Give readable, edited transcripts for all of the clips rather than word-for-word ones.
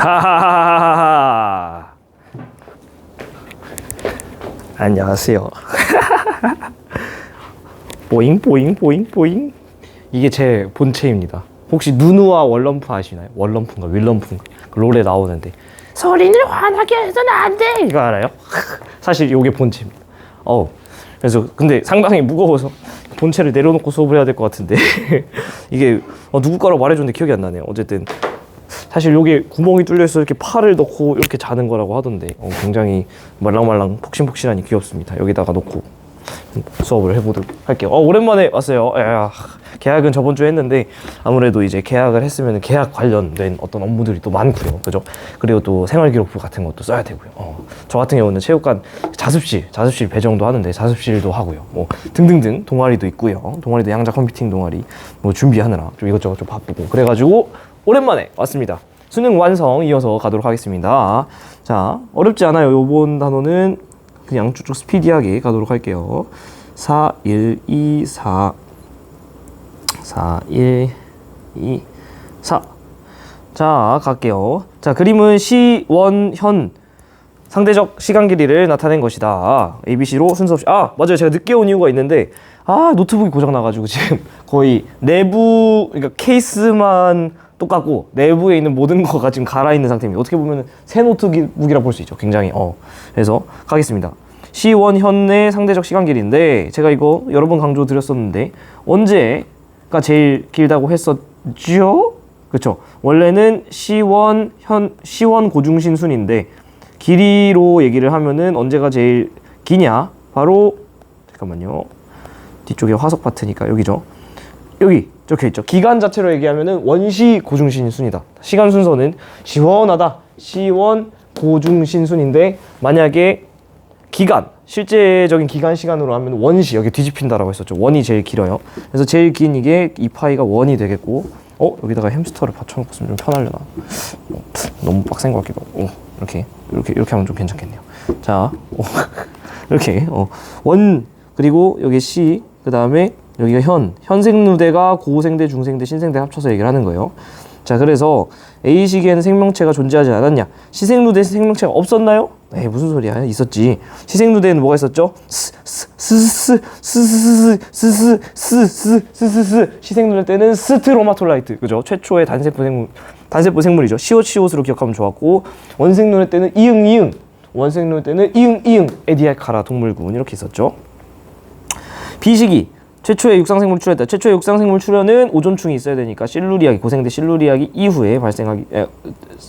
하하하하하. 안녕하세요. 보잉 보잉 보잉 보잉. 이게 제 본체입니다. 혹시 누누와 월럼프 아시나요? 월럼프인가 윌럼프인가 그 롤에 나오는데 소리를 환하게 해서는 안 돼 이거 알아요? 사실 이게 본체입니다. 그래서 근데 상당히 무거워서 본체를 내려놓고 수업을 해야 될 것 같은데 이게 누구 거라고 말해줬는데 기억이 안 나네요. 어쨌든 사실 요게 구멍이 뚫려있어 이렇게 팔을 넣고 이렇게 자는 거라고 하던데 굉장히 말랑말랑 폭신폭신하니 귀엽습니다. 여기다가 놓고 수업을 해보도록 할게요. 오랜만에 왔어요. 계약은 저번 주에 했는데 아무래도 이제 계약을 했으면 계약 관련된 어떤 업무들이 또 많고요. 그죠? 그리고 또 생활기록부 같은 것도 써야 되고요. 저 같은 경우는 체육관 자습실 배정도 하는데 자습실도 하고요. 뭐 등등등 동아리도 있고요. 동아리도 양자 컴퓨팅 동아리 뭐 준비하느라 좀 이것저것 좀 바쁘고 그래가지고 오랜만에 왔습니다. 수능 완성 이어서 가도록 하겠습니다. 자, 어렵지 않아요. 요번 단어는 그냥 쭉쭉 스피디하게 가도록 할게요. 4, 1, 2, 4 4, 1, 2, 4 자, 갈게요. 자, 그림은 시, 원, 현 상대적 시간 길이를 나타낸 것이다. ABC로 순서 없이 맞아요. 제가 늦게 온 이유가 있는데 노트북이 고장나가지고 지금 거의 내부 그러니까 케이스만 똑같고 내부에 있는 모든 거가 지금 갈아있는 상태입니다. 어떻게 보면 새 노트북이라 볼 수 있죠. 굉장히 그래서 가겠습니다. 시원 현의 상대적 시간 길이인데 제가 이거 여러 번 강조 드렸었는데 언제가 제일 길다고 했었죠? 그쵸? 원래는 시원 고중신 순인데 길이로 얘기를 하면은 언제가 제일 기냐? 바로 잠깐만요. 뒤쪽에 화석 파트니까 여기죠. 여기 적혀있죠. 기간 자체로 얘기하면은 원시 고중신 순이다. 시간 순서는 시원하다. 시원 고중신 순인데 만약에 기간, 실제적인 기간 시간으로 하면 원시 여기 뒤집힌다라고 했었죠. 원이 제일 길어요. 그래서 제일 긴 이게 2파이가 원이 되겠고 여기다가 햄스터를 받쳐놓고 쓰면 좀 편하려나? 너무 빡센 것 같기도 하고 이렇게 하면 좀 괜찮겠네요. 자, 이렇게 원 그리고 여기 시 그 다음에 여기가 현생누대가 고생대, 중생대, 신생대 합쳐서 얘기를 하는 거예요. 자, 그래서 A 시기에는 생명체가 존재하지 않았냐? 시생누대에 생명체가 없었나요? 에이, 무슨 소리야? 있었지. 시생누대에는 뭐가 있었죠? 시생누대 때는 스트로마톨라이트, 그죠? 최초의 단세포 생물이죠. 시옷으로 기억하면 좋았고, 원생누대 때는 원생누대 때는 에디아카라 동물군 이렇게 있었죠. B 시기 최초의 육상생물 출현했다. 최초의 육상생물 출현은 오존충이 있어야 되니까 실루리아기, 고생대 실루리아기 이후에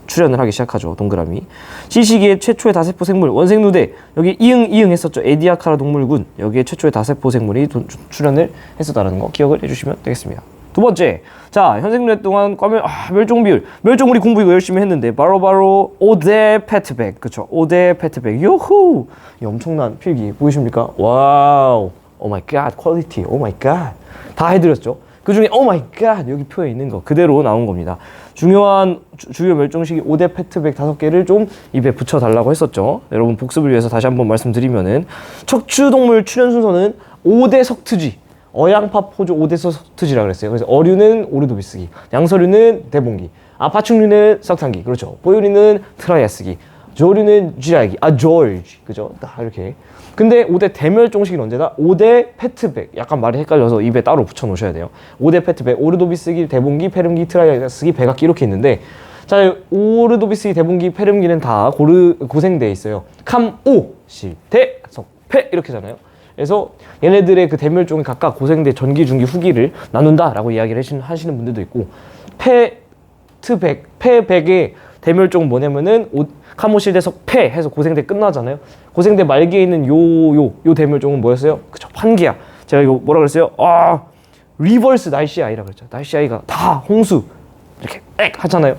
출현을 하기 시작하죠. 동그라미. C시기에 최초의 다세포 생물 원생누대 여기 이응 했었죠. 에디아카라 동물군 여기에 최초의 다세포 생물이 출현을 했었다는 거 기억을 해주시면 되겠습니다. 두 번째, 자, 현생누대 동안 멸종비율 우리 공부 이거 열심히 했는데 바로 오데 페트백, 그쵸? 오데 페트백, 요후! 이 엄청난 필기 보이십니까? 와우! 오 마이 갓, 퀄리티, 오 마이 갓. 다 해드렸죠. 그 중에 오 마이 갓 여기 표에 있는 거 그대로 나온 겁니다. 중요한 주요 멸종시기 5대 페트백 5개를 좀 입에 붙여달라고 했었죠. 여러분 복습을 위해서 다시 한번 말씀드리면은 척추동물 출현 순서는 5대 석트쥐, 어양파포조 5대 석트쥐라 그랬어요. 그래서 어류는 오르도비스기, 양서류는 대봉기, 파충류는 석탄기, 그렇죠. 포유류는 트라이아스기, 조류는 쥐라기, 조르지, 그죠? 딱 이렇게. 근데 5대 대멸종식은 언제다? 5대 페트백. 약간 말이 헷갈려서 입에 따로 붙여 놓으셔야 돼요. 5대 페트백. 오르도비스기, 대봉기, 페름기, 트라이아스기, 백악기 이렇게 있는데 자, 오르도비스기, 대봉기, 페름기는 다 고생대에 있어요. 캄오, 실대, 석패 이렇게잖아요. 그래서 얘네들의 그 대멸종이 각각 고생대 전기, 중기, 후기를 나눈다라고 이야기를 하시는 분들도 있고 페백의 대멸종은 뭐냐면은 카모실대석 폐 해서 고생대 끝나잖아요. 고생대 말기에 있는 요 대멸종은 뭐였어요? 그쵸, 판기아. 제가 이거 뭐라 그랬어요? 리버스 날씨아이라 그랬죠. 날씨아이가 다 홍수 이렇게 하잖아요.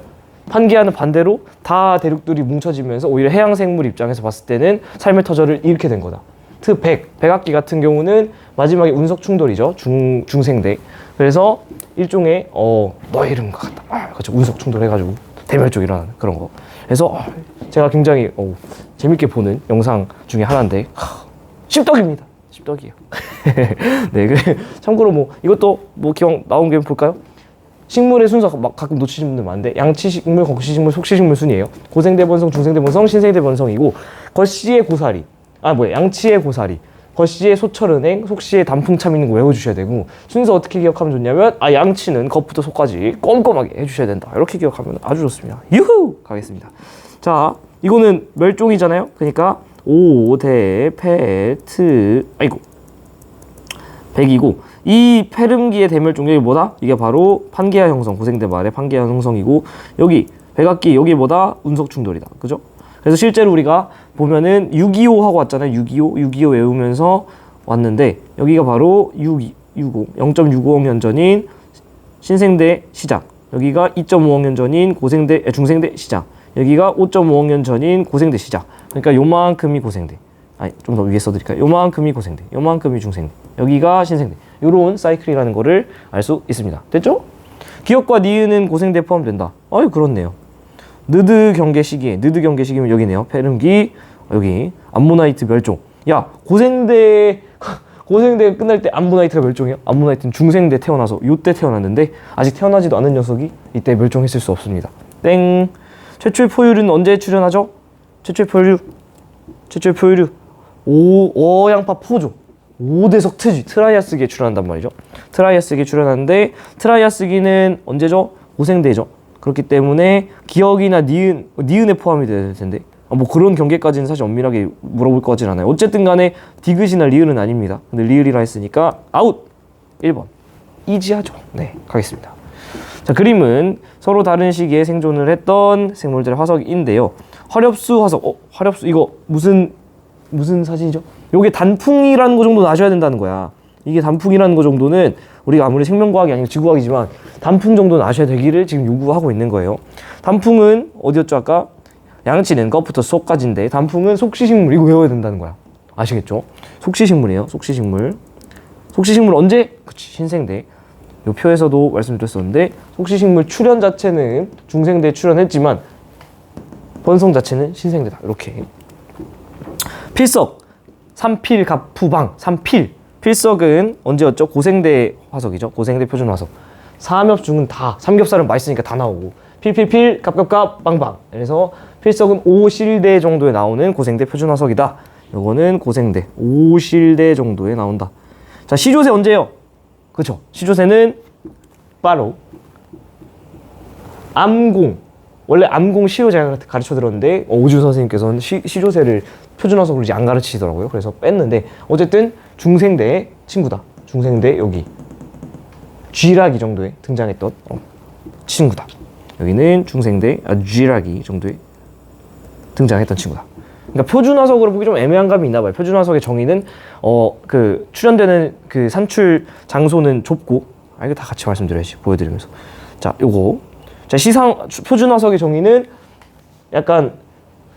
판기아는 반대로 다 대륙들이 뭉쳐지면서 오히려 해양생물 입장에서 봤을 때는 삶의 터전을 잃게 된 거다. 백악기 같은 경우는 마지막에 운석 충돌이죠. 중생대. 그래서 일종의 너의 이름과 같다. 그렇죠. 운석 충돌해가지고 대멸종 일어나는 그런 거. 그래서 제가 굉장히 재밌게 보는 영상 중에 하나인데 씹덕입니다. 씹덕이에요. 네, 그래. 참고로 이것도 기왕 나온 김에 볼까요? 식물의 순서 막 가끔 놓치시는 분들 많은데 양치식물, 거시식물, 속시식물 순이에요. 고생대 번성, 중생대 번성, 신생대 번성이고 거시의 고사리, 양치의 고사리, 거시의 소철은행, 속시의 단풍참 있는 거 외워주셔야 되고 순서 어떻게 기억하면 좋냐면 양치는 겉부터 속까지 꼼꼼하게 해주셔야 된다. 이렇게 기억하면 아주 좋습니다. 유후! 가겠습니다. 자, 이거는 멸종이잖아요. 그러니까 오, 대, 페, 트, 백이고 이 페름기의 대멸종이 뭐다? 이게 바로 판게아 형성, 고생대 말의 판게아 형성이고 여기 백악기 여기 뭐다? 운석 충돌이다. 그죠? 그래서 실제로 우리가 보면은 625 하고 왔잖아요. 625 외우면서 왔는데 여기가 바로 0.65억 전인 신생대 시작. 여기가 2.5억 년 전인 중생대 시작. 여기가 5.5억 년 전인 고생대 시작. 그러니까 요만큼이 고생대. 좀 더 위에 써드릴까요? 요만큼이 고생대, 요만큼이 중생대, 여기가 신생대. 요런 사이클이라는 거를 알 수 있습니다. 됐죠? 기역과 니은은 고생대에 포함된다. 그렇네요. 느드 경계 시기에, 느드 경계 시기면 여기네요. 페름기, 여기 암모나이트 멸종. 야, 고생대 끝날 때 암모나이트가 멸종이에요? 암모나이트는 중생대 태어나서 요때 태어났는데 아직 태어나지도 않은 녀석이 이때 멸종했을 수 없습니다. 땡. 최초의 포유류는 언제 출현하죠? 최초의 포유류 어양파 포조 5대석 트라이아스기에 출현한단 말이죠. 트라이아스기에 출현하는데 트라이아스기는 언제죠? 고생대죠. 그렇기 때문에 기역이나 니은에 포함이 될 텐데 뭐 그런 경계까지는 사실 엄밀하게 물어볼 것 같진 않아요. 어쨌든 간에 디귿이나 리을은 아닙니다. 근데 리을이라 했으니까 아웃! 1번 이지하죠. 네, 가겠습니다. 자, 그림은 서로 다른 시기에 생존을 했던 생물들의 화석인데요. 화렵수 화석. 화렵수 이거 무슨 사진이죠? 요게 단풍이라는 거 정도는 아셔야 된다는 거야. 이게 단풍이라는 거 정도는 우리가 아무리 생명과학이 아니고 지구과학이지만 단풍 정도는 아셔야 되기를 지금 요구하고 있는 거예요. 단풍은 어디였죠 아까? 양치는 겉부터 속까지인데 단풍은 속시식물. 이거 외워야 된다는 거야. 아시겠죠? 속시식물이에요. 속시식물 언제? 그치, 신생대. 요 표에서도 말씀드렸었는데 속시식물 출현 자체는 중생대에 출현했지만 번성 자체는 신생대다. 이렇게. 필석, 삼필갑푸방, 필석은 언제였죠? 고생대 화석이죠. 고생대 표준 화석. 삼엽중은 다, 삼겹살은 맛있으니까 다 나오고 필필필, 갑갑갑, 빵빵. 그래서 필석은 5실대 정도에 나오는 고생대 표준 화석이다. 요거는 고생대 5실대 정도에 나온다. 자, 시조새 언제요? 그쵸? 시조새는 바로 암공. 원래 암공 시효 제가 가르쳐 들었는데 오준 선생님께서는 시조새를 표준화석으로 이제 안 가르치시더라고요. 그래서 뺐는데 어쨌든 중생대의 친구다. 중생대 여기 쥐라기 정도에 등장했던 친구다. 여기는 중생대 쥐라기 정도에 등장했던 친구다. 그러니까 표준화석으로 보기 좀 애매한 감이 있나 봐요. 표준화석의 정의는 그 출현되는 그 산출 장소는 좁고 이거 다 같이 말씀드려야지 보여드리면서. 자, 요거 표준화석의 정의는 약간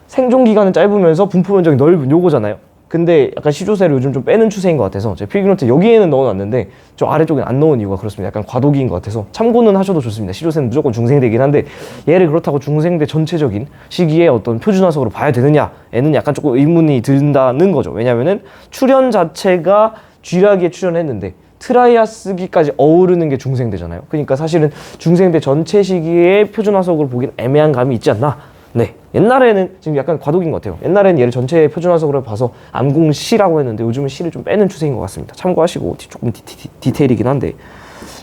생존 기간은 짧으면서 분포 면적이 넓은 요거잖아요. 근데 약간 시조새를 요즘 좀 빼는 추세인 것 같아서 제 필기노트 여기에는 넣어놨는데 저 아래쪽엔 안 넣은 이유가 그렇습니다. 약간 과도기인 것 같아서 참고는 하셔도 좋습니다. 시조새는 무조건 중생대이긴 한데 얘를 그렇다고 중생대 전체적인 시기에 어떤 표준화석으로 봐야 되느냐에는 약간 조금 의문이 든다는 거죠. 왜냐면은 출현 자체가 쥐라기에 출현했는데 트라이아스기까지 어우르는 게 중생대잖아요. 그러니까 사실은 중생대 전체 시기에 표준화석으로 보기는 애매한 감이 있지 않나. 네, 옛날에는 지금 약간 과도기인 것 같아요. 옛날에는 얘를 전체 표준화석으로 봐서 암공시라고 했는데 요즘은 시를 좀 빼는 추세인 것 같습니다. 참고하시고 조금 디테일이긴 한데.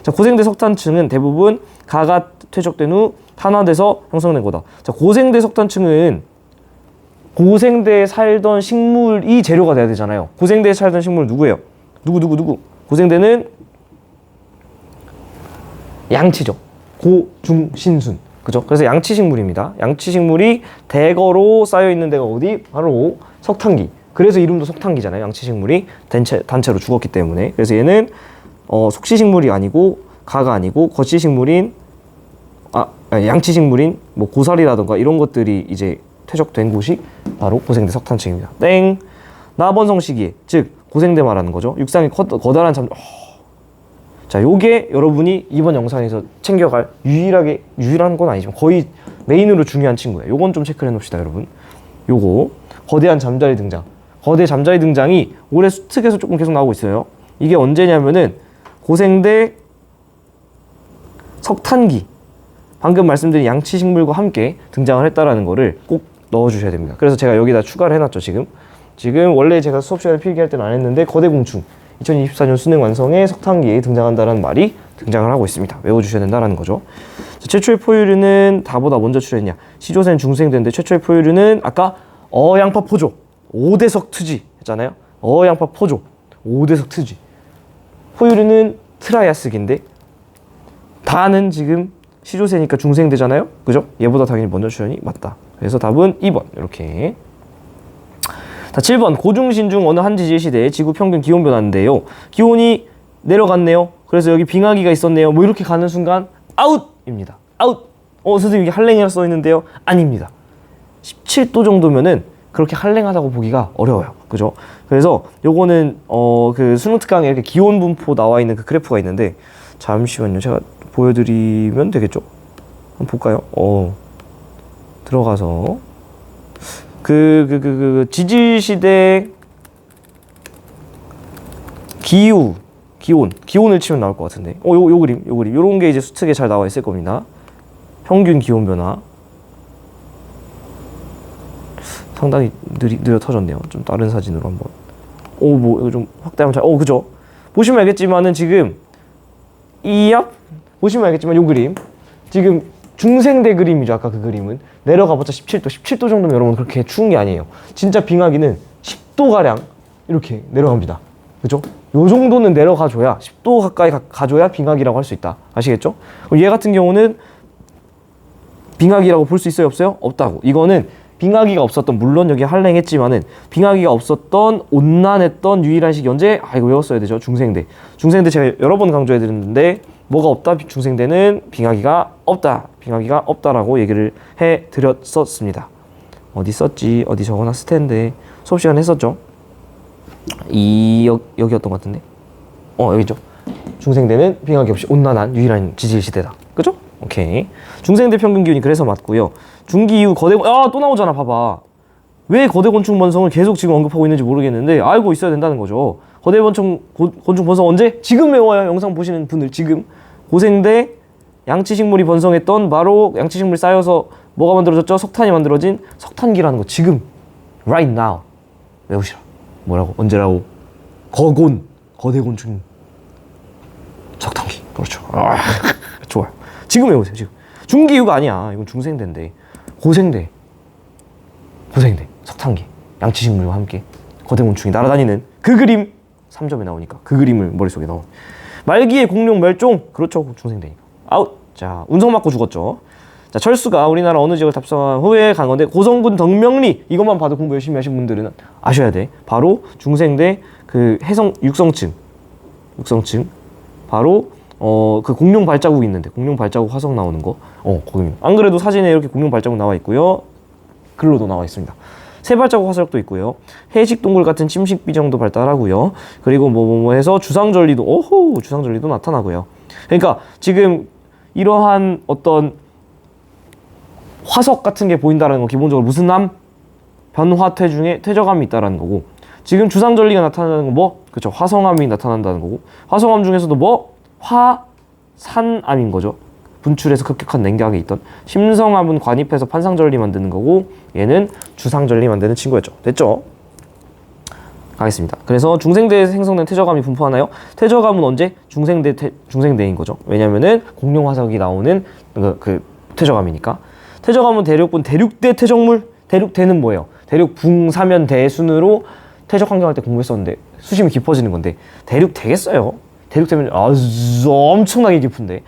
자, 고생대 석탄층은 대부분 가가 퇴적된 후 탄화돼서 형성된 거다. 자, 고생대 석탄층은 고생대에 살던 식물이 재료가 돼야 되잖아요. 고생대에 살던 식물 누구예요? 누구? 고생대는 양치죠. 고, 중, 신순. 그죠? 그래서 양치식물입니다. 양치식물이 대거로 쌓여있는 데가 어디? 바로 석탄기. 그래서 이름도 석탄기잖아요. 양치식물이 단체로 죽었기 때문에. 그래서 얘는 속시식물이 아니고 가가 아니고 거시식물인 양치식물인 뭐 고사리라던가 이런 것들이 이제 퇴적된 곳이 바로 고생대 석탄층입니다. 땡. 나번성 시기에, 즉 고생대 말하는 거죠. 육상이 거대한 자, 요게 여러분이 이번 영상에서 챙겨갈 유일한 건 아니지만 거의 메인으로 중요한 친구예요. 요건 좀 체크를 해놓읍시다, 여러분. 요거 거대한 잠자리 등장. 거대 잠자리 등장이 올해 수특에서 조금 계속 나오고 있어요. 이게 언제냐면은 고생대 석탄기, 방금 말씀드린 양치식물과 함께 등장을 했다라는 거를 꼭 넣어주셔야 됩니다. 그래서 제가 여기다 추가를 해놨죠. 지금 원래 제가 수업 시간에 필기할 때는 안 했는데 거대공충 2024년 수능 완성에 석탄기에 등장한다는 말이 등장을 하고 있습니다. 외워주셔야 된다는 거죠. 자, 최초의 포유류는 다보다 먼저 출현했냐? 시조새는 중생대인데 최초의 포유류는 아까 어양파 포조 5대석 트지 했잖아요. 어양파 포조 5대석 트지. 포유류는 트라이아스기인데 다는 지금 시조새니까 중생대잖아요. 그죠? 얘보다 당연히 먼저 출현이 맞다. 그래서 답은 2번 이렇게. 자, 7번 고중신 중 어느 한 지질 시대의 지구 평균 기온 변화인데요. 기온이 내려갔네요. 그래서 여기 빙하기가 있었네요. 뭐 이렇게 가는 순간 아웃입니다. 아웃. 선생님 이게 한랭이라 써 있는데요. 아닙니다. 17도 정도면은 그렇게 한랭하다고 보기가 어려워요. 그죠? 그래서 요거는 그 수능 특강에 이렇게 기온 분포 나와 있는 그 그래프가 있는데 잠시만요. 제가 보여드리면 되겠죠? 한번 볼까요? 들어가서 지질 시대 기온을 치면 나올 것 같은데. 요 그림. 요런 게 이제 수특에 잘 나와 있을 겁니다. 평균 기온 변화. 상당히 느려 터졌네요. 좀 다른 사진으로 한번. 뭐 이거 좀 확대하면 잘. 그죠? 보시면 알겠지만은 지금 보시면 알겠지만 요 그림 지금 중생대 그림이죠. 아까 그 그림은 내려가봤자 17도 정도면 여러분 그렇게 추운 게 아니에요. 진짜 빙하기는 10도가량 이렇게 내려갑니다. 그죠? 요 정도는 내려가줘야 10도 가까이 가줘야 빙하기라고 할 수 있다. 아시겠죠? 얘 같은 경우는 빙하기라고 볼 수 있어요? 없어요? 없다고. 이거는 빙하기가 없었던, 물론 여기 한랭했지만은 빙하기가 없었던 온난했던 유일한 시기 언제? 이거 외웠어야 되죠. 중생대 제가 여러 번 강조해 드렸는데 뭐가 없다? 중생대는 빙하기가 없다라고 얘기를 해 드렸었습니다. 어디 썼지? 어디 적어놨을 텐데 수업 시간에 했었죠. 여기였던 것 같은데. 여기죠. 중생대는 빙하기 없이 온난한 유일한 지질 시대다. 그죠? 오케이. 중생대 평균 기온이 그래서 맞고요. 중기 이후 또 나오잖아. 봐봐. 왜 거대곤충 번성을 계속 지금 언급하고 있는지 모르겠는데 알고 있어야 된다는 거죠. 곤충 번성 언제? 지금 외워요. 영상 보시는 분들 지금. 고생대 양치식물이 번성했던 바로 양치식물이 쌓여서 뭐가 만들어졌죠? 석탄이 만들어진 석탄기라는 거 지금 right now 외우시라. 뭐라고? 언제라고? 거대곤충 석탄기. 그렇죠. 좋아요. 지금 외우세요. 지금. 중기후가 아니야. 이건 중생대인데. 고생대 석탄기 양치식물과 함께 거대곤충이 날아다니는 그 그림 3점에 나오니까 그 그림을 머릿속에 넣어. 말기의 공룡 멸종. 그렇죠. 중생대니까. 아웃. 자, 운석 맞고 죽었죠. 자, 철수가 우리나라 어느 지역을 답성한 후에 간 건데 고성군 덕명리. 이것만 봐도 공부 열심히 하신 분들은 아셔야 돼. 바로 중생대 그 육성층 바로 그 공룡 발자국 있는데 공룡 발자국 화석 나오는 거 거기입니다. 안 그래도 사진에 이렇게 공룡 발자국 나와 있고요. 글로도 나와 있습니다. 새 발자국 화석도 있고요. 해식 동굴 같은 침식 비정도 발달하고요. 그리고 뭐 해서 주상절리도 나타나고요. 그러니까 지금 이러한 어떤 화석 같은 게 보인다는 건 기본적으로 무슨 암? 변화태 중에 퇴적암이 있다라는 거고, 지금 주상절리가 나타나는 건 뭐? 그렇죠. 화성암이 나타난다는 거고, 화성암 중에서도 뭐? 화산암인 거죠. 분출해서 급격한 냉각이 있던. 심성암은 관입해서 판상절리 만드는 거고, 얘는 주상절리 만드는 친구였죠. 됐죠? 가겠습니다. 그래서 중생대에서 생성된 퇴적암이 분포하나요? 퇴적암은 언제? 중생대인 거죠. 왜냐면은 공룡 화석이 나오는 그 퇴적암이니까. 퇴적암은 대륙분 대륙대 퇴적물. 대륙대는 뭐예요? 대륙붕 사면 대순으로 퇴적 환경할 때 공부했었는데 수심이 깊어지는 건데 대륙 되겠어요? 대륙 되면 엄청나게 깊은데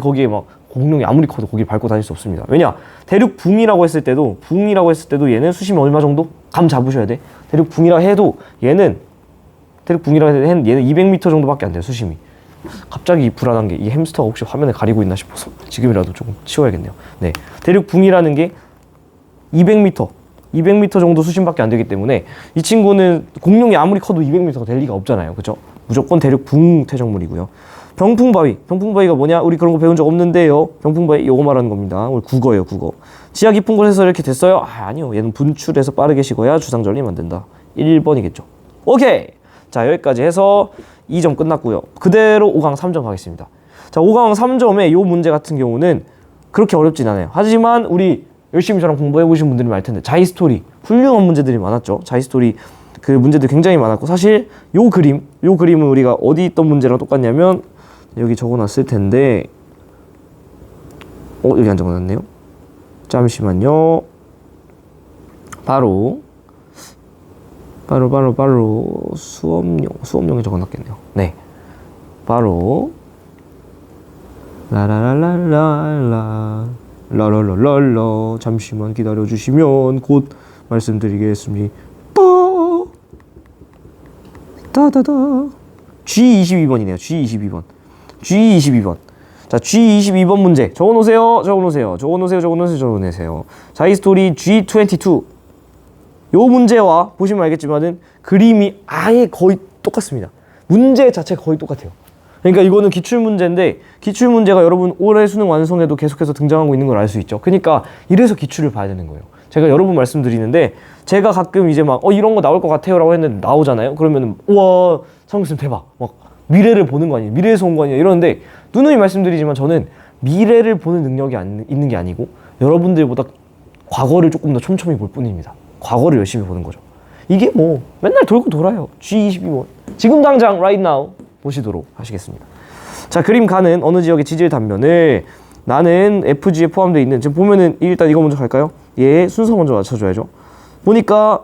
거기에 막 공룡이 아무리 커도 거기 밟고 다닐 수 없습니다. 왜냐? 대륙 붕이라고 했을 때도 얘는 수심이 얼마 정도? 감 잡으셔야 돼. 대륙 붕이라 해도 얘는 200m 정도밖에 안 돼요. 수심이. 갑자기 불안한 게 이 햄스터가 혹시 화면에 가리고 있나 싶어서 지금이라도 조금 치워야겠네요. 네, 대륙 붕이라는 게 200m 정도 수심밖에 안 되기 때문에 이 친구는 공룡이 아무리 커도 200m가 될 리가 없잖아요. 그죠? 무조건 대륙 붕 퇴적물이고요. 병풍바위가 뭐냐? 우리 그런 거 배운 적 없는데요. 병풍바위 요거 말하는 겁니다. 우리 국어예요, 국어. 지하 깊은 곳에서 이렇게 됐어요? 아니요. 얘는 분출해서 빠르게 식어야 주상절리 만든다. 1번이겠죠. 오케이. 자, 여기까지 해서 2점 끝났고요. 그대로 5강 3점 가겠습니다. 자, 5강 3점의 이 문제 같은 경우는 그렇게 어렵진 않아요. 하지만 우리 열심히 저랑 공부해보신 분들이 많을 텐데 자이스토리 훌륭한 문제들이 많았죠. 자이스토리 그 문제들 굉장히 많았고, 사실 요 그림은 우리가 어디 있던 문제랑 똑같냐면 여기 적어놨을 텐데 여기 안 적어놨네요. 잠시만요. 바로 수업용에 적어놨겠네요. 네, 바로 라라라라라 라라라라라 잠시만 기다려주시면 곧 말씀드리겠습니다. 따다다 G22번이네요. G22번. 자, G22번 문제 적어놓으세요. 자이스토리 G22. 요 문제와 보시면 알겠지만은 그림이 아예 거의 똑같습니다. 문제 자체가 거의 똑같아요. 그러니까 이거는 기출문제인데, 기출문제가 여러분 올해 수능 완성에도 계속해서 등장하고 있는 걸 알 수 있죠. 그러니까 이래서 기출을 봐야 되는 거예요. 제가 여러 번 말씀드리는데, 제가 가끔 이제 막 이런 거 나올 것 같아요 라고 했는데 나오잖아요. 그러면 우와 상무쌤 대박, 막 미래를 보는 거 아니에요, 미래에서 온 거 아니에요 이러는데, 누누이 말씀드리지만 저는 미래를 보는 능력이 있는 게 아니고 여러분들보다 과거를 조금 더 촘촘히 볼 뿐입니다. 과거를 열심히 보는 거죠. 이게 뭐 맨날 돌고 돌아요. G22번 지금 당장 right now 보시도록 하시겠습니다. 자, 그림 가는 어느 지역의 지질 단면을 나는 FG에 포함되어 있는, 지금 보면은 일단 이거 먼저 갈까요? 얘 순서 먼저 맞춰줘야죠. 보니까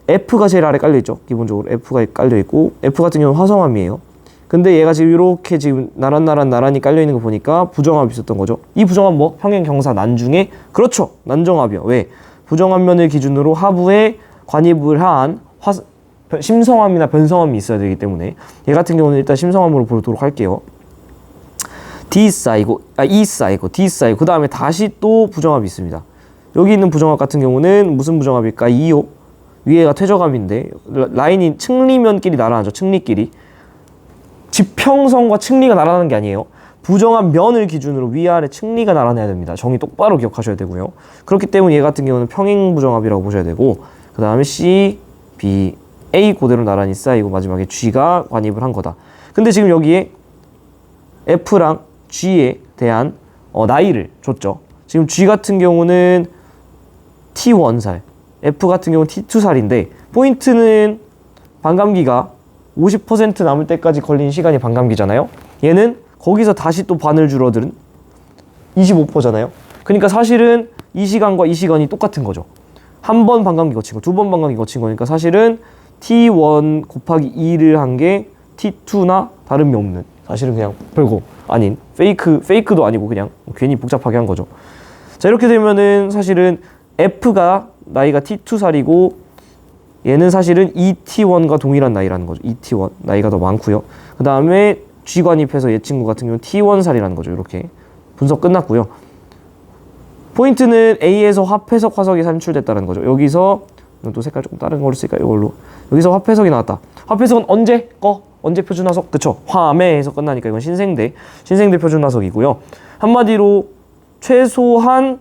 F가 제일 아래 깔려있죠. 기본적으로 F가 깔려있고, F 같은 경우는 화성암이에요. 근데 얘가 지금 이렇게 지금 나란히 깔려있는 거 보니까 부정합이 있었던 거죠. 이 부정합 뭐? 평행, 경사, 난중에, 그렇죠, 난정합이요. 왜? 부정합면을 기준으로 하부에 관입을 한 심성함이나 변성함이 있어야 되기 때문에 얘 같은 경우는 일단 심성함으로 보도록 할게요. E 쌓이고 D 쌓이고 그 다음에 다시 또 부정합이 있습니다. 여기 있는 부정합 같은 경우는 무슨 부정합일까? 2호 위에가 퇴적합인데 라인이 층리면끼리 날아가죠. 층리끼리. 지평선과 층리가 날아가는 게 아니에요. 부정한 면을 기준으로 위아래 층리가 날아내야 됩니다. 정의 똑바로 기억하셔야 되고요. 그렇기 때문에 얘 같은 경우는 평행 부정합이라고 보셔야 되고, 그 다음에 C, B, A 그대로 나란히 쌓이고 마지막에 G가 관입을 한 거다. 근데 지금 여기에 F랑 G에 대한 나이를 줬죠. 지금 G 같은 경우는 T1살, F 같은 경우는 T2살인데 포인트는 반감기가 50% 남을 때까지 걸린 시간이 반감기잖아요. 얘는 거기서 다시 또 반을 줄어든 25%잖아요. 그러니까 사실은 이 시간과 이 시간이 똑같은 거죠. 한 번 반감기 거친 거, 두 번 반감기 거친 거니까 사실은 T1 곱하기 2를 한 게 T2나 다름이 없는, 사실은 그냥 별거 아닌 페이크도 아니고 그냥 괜히 복잡하게 한 거죠. 자, 이렇게 되면은 사실은 F가 나이가 T2살이고 얘는 사실은 ET1과 동일한 나이라는 거죠. ET1 나이가 더 많고요. 그 다음에 G 관입해서 얘 친구 같은 경우는 T1살이라는 거죠. 이렇게 분석 끝났고요. 포인트는 A에서 화폐석 화석이 산출됐다는 거죠. 여기서 또 색깔 조금 다른 걸로 쓸까요? 이걸로. 여기서 화폐석이 나왔다. 화폐석은 언제 표준화석? 그쵸? 화매에서 끝나니까 이건 신생대 표준화석이고요. 한마디로 최소한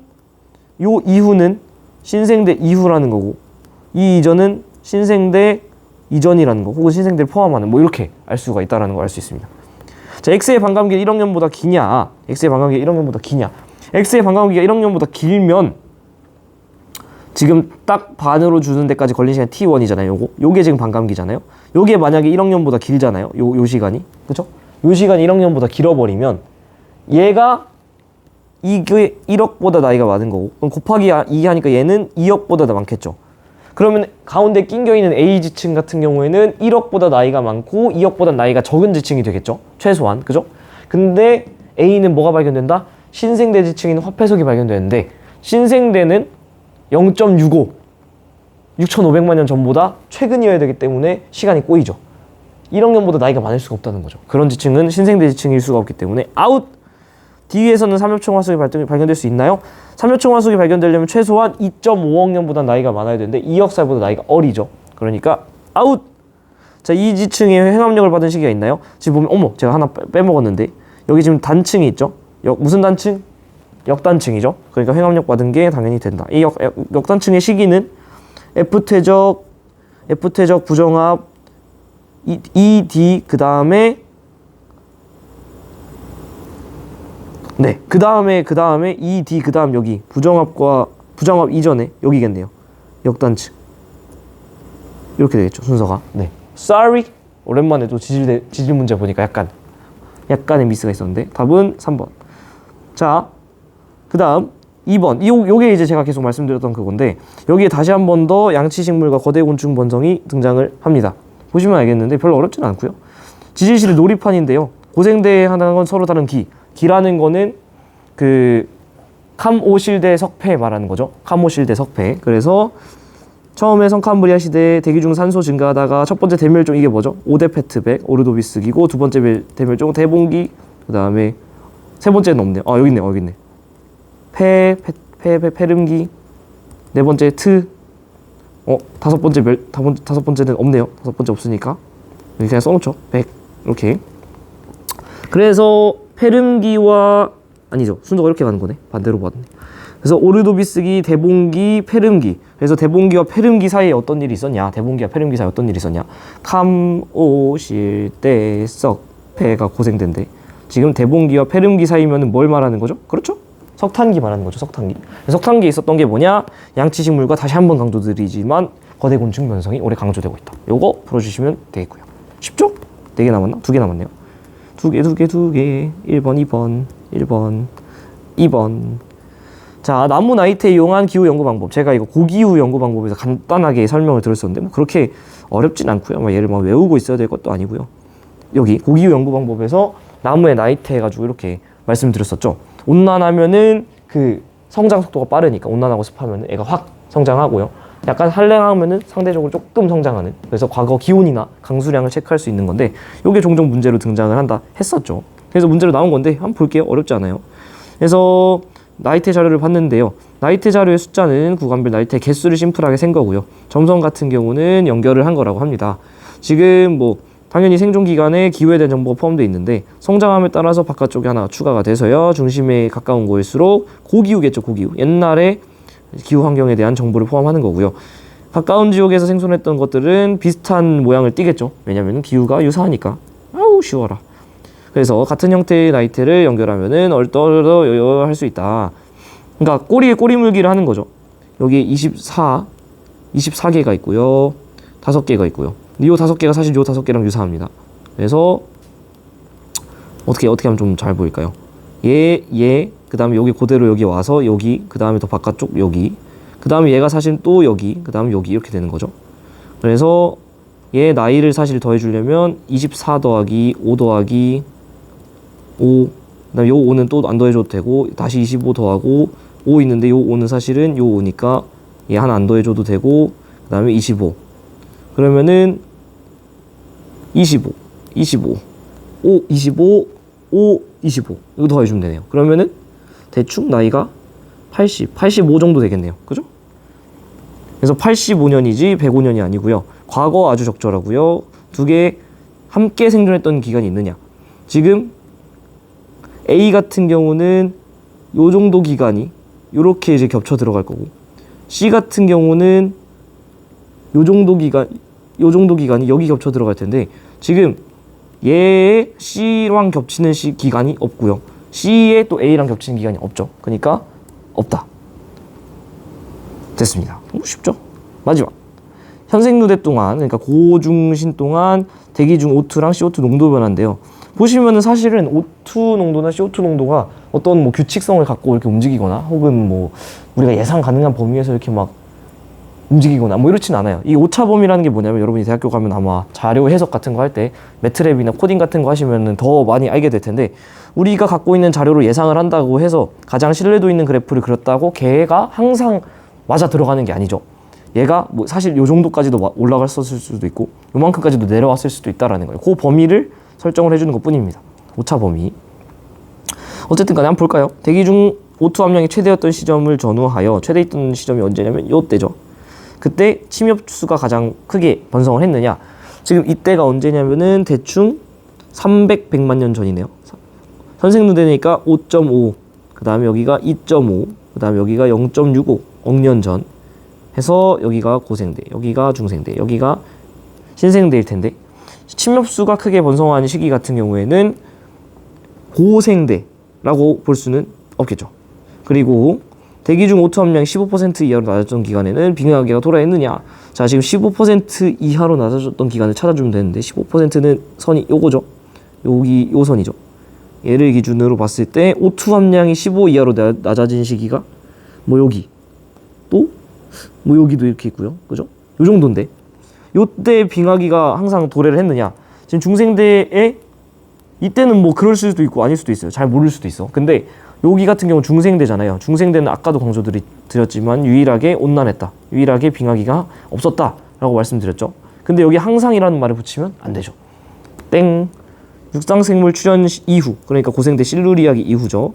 요 이후는 신생대 이후라는 거고, 이 이전은 신생대 이전이라는 거, 혹은 신생대를 포함하는, 뭐 이렇게 알 수가 있다는 걸 알 수 있습니다. 자, X의 반감기가 1학년보다 기냐? X의 반감기가 1학년보다 길면 지금 딱 반으로 주는 데까지 걸린 시간 T1이잖아요. 요게 지금 반감기잖아요. 요게 만약에 1학년보다 길잖아요. 요 시간이. 그쵸? 요 시간이 1학년보다 길어버리면 얘가 이게 1억보다 나이가 많은 거고, 그럼 곱하기 2 하니까 얘는 2억보다 더 많겠죠. 그러면 가운데 낑겨있는 A 지층 같은 경우에는 1억보다 나이가 많고 2억보다 나이가 적은 지층이 되겠죠. 최소한. 그죠? 근데 A는 뭐가 발견된다? 신생대 지층인 화폐석이 발견되는데, 신생대는 0.65 6,500만 년 전보다 최근이어야 되기 때문에 시간이 꼬이죠. 1억년보다 나이가 많을 수가 없다는 거죠. 그런 지층은 신생대 지층일 수가 없기 때문에 아웃! D위에서는 삼엽총 화석이 발견될 수 있나요? 삼엽총 화석이 발견되려면 최소한 2.5억 년보다 나이가 많아야 되는데 2억 살보다 나이가 어리죠. 그러니까 아웃! 자, 이 지층에 횡압력을 받은 시기가 있나요? 지금 보면 제가 하나 빼먹었는데 여기 지금 단층이 있죠. 무슨 단층? 역단층이죠. 그러니까 횡압력 받은 게 당연히 된다. 이 역단층의 시기는 F퇴적 부정합 ED 그 다음에 네, 그 다음에 E, D, 그 다음 여기 부정합 이전에 여기겠네요. 역단층. 이렇게 되겠죠, 순서가. 네. Sorry. 오랜만에 또 지질 문제 보니까 약간의 미스가 있었는데 답은 3번. 자, 그 다음 2번. 요게 이제 제가 계속 말씀드렸던 그건데 여기에 다시 한 번 더 양치식물과 거대 곤충 번성이 등장을 합니다. 보시면 알겠는데 별로 어렵진 않고요. 지질실의 놀이판인데요. 고생대 하는 건 서로 다른 기라는 거는 그 캄오실대 석패 말하는 거죠. 캄오실대 석패. 그래서 처음에 성캄브리아 시대에 대기 중 산소 증가하다가 첫 번째 대멸종 이게 뭐죠? 오데페트백, 오르도비스기고 두 번째 대멸종 대봉기, 그 다음에 세 번째는 없네요. 여기 있네. 페름기, 네 번째 다섯 번째는 없네요. 다섯 번째 없으니까 여기 그냥 써놓죠. 이렇게. 그래서 페름기와 아니죠. 순서가 이렇게 가는 거네. 반대로 봤네. 그래서 오르도비스기, 대봉기, 페름기. 그래서 대봉기와 페름기 사이에 어떤 일이 있었냐? 대봉기와 페름기 사이에 어떤 일이 있었냐? 캄오실대 석패가 고생된대. 지금 대봉기와 페름기 사이면은 뭘 말하는 거죠? 그렇죠? 석탄기 말하는 거죠. 석탄기에 있었던 게 뭐냐? 양치식물과 다시 한번 강조드리지만 거대 곤충 변성이 오래 강조되고 있다. 요거 풀어주시면 되겠고요. 쉽죠? 4개 남았나? 2개 남았네요. 2개. 1번. 자, 나무 나이테 이용한 기후 연구 방법. 제가 이거 고기후 연구 방법에서 간단하게 설명을 드렸었는데 뭐 그렇게 어렵진 않고요. 얘를 막 외우고 있어야 될 것도 아니고요. 여기 고기후 연구 방법에서 나무에 나이테 해가지고 이렇게 말씀드렸었죠. 온난하면은 그 성장 속도가 빠르니까 온난하고 습하면은 애가 확 성장하고요. 약간 한랭하면은 상대적으로 조금 성장하는. 그래서 과거 기온이나 강수량을 체크할 수 있는 건데 이게 종종 문제로 등장을 한다 했었죠. 그래서 문제로 나온 건데 한번 볼게요. 어렵지 않아요. 그래서 나이테 자료를 봤는데요. 나이테 자료의 숫자는 구간별 나이테 개수를 심플하게 센 거고요. 점성 같은 경우는 연결을 한 거라고 합니다. 지금 뭐 당연히 생존 기간에 기후에 대한 정보가 포함되어 있는데 성장함에 따라서 바깥쪽에 하나 추가가 돼서요. 중심에 가까운 곳일수록 고기후겠죠. 고기후. 옛날에 기후 환경에 대한 정보를 포함하는 거고요. 가까운 지역에서 생존했던 것들은 비슷한 모양을 띠겠죠. 왜냐면 기후가 유사하니까. 아우 쉬워라. 그래서 같은 형태의 나이테를 연결하면은 얼떨떨 할 수 있다. 그러니까 꼬리에 꼬리 물기를 하는 거죠. 여기 24개가 있고요. 5개가 있고요. 이 5개가 사실 이 5개랑 유사합니다. 그래서 어떻게 하면 좀 잘 보일까요? 그 다음에 여기 그대로 여기 와서 여기, 그 다음에 더 바깥쪽 여기, 그 다음에 얘가 사실 또 여기, 그 다음에 여기 이렇게 되는 거죠. 그래서 얘 나이를 사실 더해주려면 24 더하기 5 더하기 5, 그 다음에 요 5는 또 안 더해줘도 되고 다시 25 더하고 5 있는데 요 5는 사실은 요 5니까 얘 하나 안 더해줘도 되고 그 다음에 25 그러면은 25 5 25 5 25 이거 더해주면 되네요. 그러면은 대충 나이가 85 정도 되겠네요. 그죠? 그래서 85년이지 105년이 아니고요. 과거 아주 적절하고요. 두 개 함께 생존했던 기간이 있느냐. 지금 A 같은 경우는 요 정도 기간이 요렇게 이제 겹쳐 들어갈 거고 C 같은 경우는 요 정도 기간이 여기 겹쳐 들어갈 텐데 지금 얘의 C랑 겹치는 기간이 없고요. C에 또 A랑 겹치는 기간이 없죠. 그러니까 없다. 됐습니다. 쉽죠? 마지막. 현생누대 동안, 그러니까 고중신 동안 대기 중 O2랑 CO2 농도 변화인데요. 보시면은 사실은 O2 농도나 CO2 농도가 어떤 뭐 규칙성을 갖고 이렇게 움직이거나 혹은 뭐 우리가 예상 가능한 범위에서 이렇게 막 움직이거나 뭐 이렇진 않아요. 이 오차범위라는 게 뭐냐면 여러분이 대학교 가면 아마 자료 해석 같은 거 할 때 매트랩이나 코딩 같은 거 하시면은 더 많이 알게 될 텐데 우리가 갖고 있는 자료로 예상을 한다고 해서 가장 신뢰도 있는 그래프를 그렸다고 걔가 항상 맞아 들어가는 게 아니죠. 얘가 뭐 사실 요 정도까지도 올라갔을 수도 있고 요만큼까지도 내려왔을 수도 있다라는 거예요. 그 범위를 설정을 해주는 것 뿐입니다. 오차 범위. 어쨌든 간에 한번 볼까요? 대기 중 O2 함량이 최대였던 시점을 전후하여 최대였던 시점이 언제냐면 요때죠. 그때 침엽수가 가장 크게 번성을 했느냐. 지금 이때가 언제냐면은 대충 100만 년 전이네요. 현생누대니까 5.5, 그 다음에 여기가 2.5, 그 다음에 여기가 0.65 억년 전 해서 여기가 고생대, 여기가 중생대, 여기가 신생대일 텐데 침엽수가 크게 번성하는 시기 같은 경우에는 고생대, 라고 볼 수는 없겠죠. 그리고 대기 중 O2 함량이 15% 이하로 낮아졌던 기간에는 빙하기가 도래했느냐. 자, 지금 15% 이하로 낮아졌던 기간을 찾아주면 되는데 15%는 선이 요거죠. 여기 요 선이죠. 얘를 기준으로 봤을 때 O2 함량이 15 이하로 낮아진 시기가 뭐 여기 또 뭐 여기도 이렇게 있고요. 그죠? 요 정도인데 요때 빙하기가 항상 도래를 했느냐. 지금 중생대에 이때는 뭐 그럴 수도 있고 아닐 수도 있어요. 잘 모를 수도 있어. 근데 여기 같은 경우는 중생대잖아요. 중생대는 아까도 강조드렸지만 유일하게 온난했다. 유일하게 빙하기가 없었다 라고 말씀드렸죠. 근데 여기 항상이라는 말을 붙이면 안 되죠. 땡. 육상생물 출현 이후, 그러니까 고생대 실루리아기 이후죠.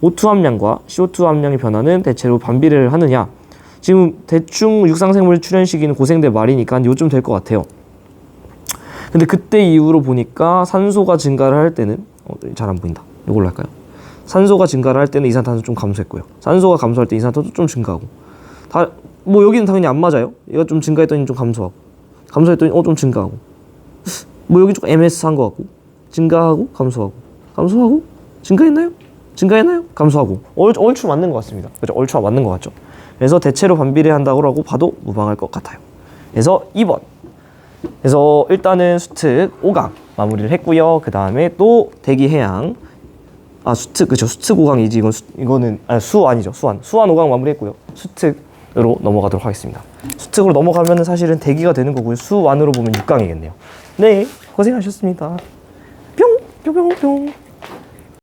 O2 함량과 CO2 함량의 변화는 대체로 반비례를 하느냐. 지금 대충 육상생물 출현 시기는 고생대 말이니까 요쯤 될 것 같아요. 근데 그때 이후로 보니까 산소가 증가를 할 때는 잘 안 보인다. 이걸로 할까요? 산소가 증가를 할 때는 이산탄소 좀 감소했고요. 산소가 감소할 때 이산탄소 좀 증가하고. 다 뭐 여기는 당연히 안 맞아요. 얘가 좀 증가했더니 좀 감소하고. 감소했더니 좀 증가하고. 뭐 여기 좀 MS한 것 같고. 증가하고 감소하고. 감소하고 증가했나요? 증가했나요? 감소하고. 얼추 맞는 것 같습니다. 그죠? 얼추 맞는 것 같죠? 그래서 대체로 반비례한다고 봐도 무방할 것 같아요. 그래서 2번. 그래서 일단은 수특 5강 마무리를 했고요. 그 다음에 또 대기 해양. 수특, 그쵸. 수특 5강이지. 이거는, 수 아니죠. 수완 5강 마무리했고요. 수특으로 넘어가도록 하겠습니다. 수특으로 넘어가면은 사실은 대기가 되는 거고요. 수완으로 보면 6강이겠네요. 네, 고생하셨습니다. 뿅! 뿅뿅뿅.